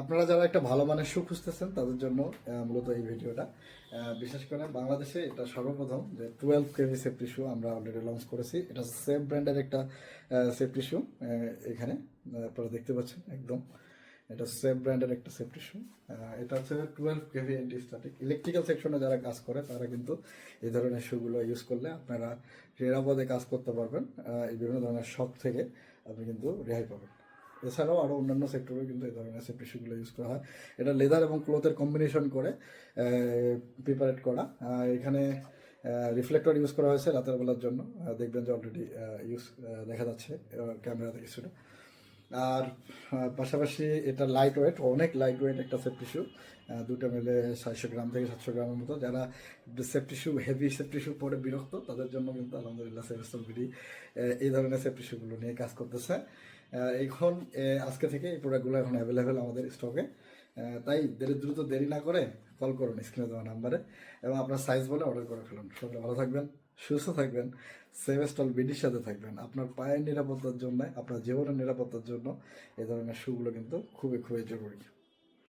আপনারা যারা একটা ভালো মানের শু খুঁজতেছেন তাদের জন্য মূলত এই ভিডিওটা। বিশেষ করে বাংলাদেশে এটা সর্বপ্রথম যে 12 কেভি সেফটি শু আমরা অলরেডি লঞ্চ করেছি। এটা সেফ ব্র্যান্ডের একটা সেফটি শু। এখানে আপনারা দেখতে পাচ্ছেন একদম এটা সেফ ব্র্যান্ডের একটা সেফটি শু। এটা হচ্ছে 12 কেভি অ্যান্টি স্ট্যাটিক। ইলেকট্রিক্যাল সেকশনে যারা কাজ করে তারা কিন্তু এই ধরনের শুগুলো ইউজ করলে আপনারা নিরাপদে কাজ করতে পারবেন। এই বিভিন্ন ধরনের শক থেকে আপনি কিন্তু রেহাই পাবেন। এছাড়াও আরও অন্যান্য সেক্টরেও কিন্তু এই ধরনের সেফটি শুগুলো ইউজ করা হয়। এটা লেদার এবং ক্লোথের কম্বিনেশন করে প্রিপারেট করা। এখানে রিফ্লেক্টর ইউজ করা হয়েছে রাতের বেলার জন্য। দেখবেন যে অলরেডি ইউজ দেখা যাচ্ছে ক্যামেরাতে কিছুটা। আর পাশাপাশি এটা লাইট ওয়েট, অনেক লাইট ওয়েট একটা সেফটি শু। দুটো মিলে 600 গ্রাম থেকে 700 গ্রামের মতো। যারা সেফটি শু হেভি সেফটি শু পরে বিরক্ত তাদের জন্য কিন্তু আলহামদুলিল্লাহ সেভেস্টল বিডি এই ধরনের সেফটি শুগুলো নিয়ে কাজ করতেছে। এখন আজকে থেকে এই প্রোডাক্টগুলো এখন অ্যাভেলেবেল আমাদের স্টকে। তাই দ্রুত দেরি না করে কল করুন স্ক্রিনে দেওয়া নাম্বারে এবং আপনার সাইজ বলে অর্ডার করে ফেলুন। সবাই ভালো থাকবেন, সুস্থ থাকবেন, সেভেস্টল বিডির সাথে থাকবেন। আপনার পায়ের নিরাপত্তার জন্য, আপনার জীবনের নিরাপত্তার জন্য এই ধরনের শুগুলো কিন্তু খুবই খুবই জরুরি।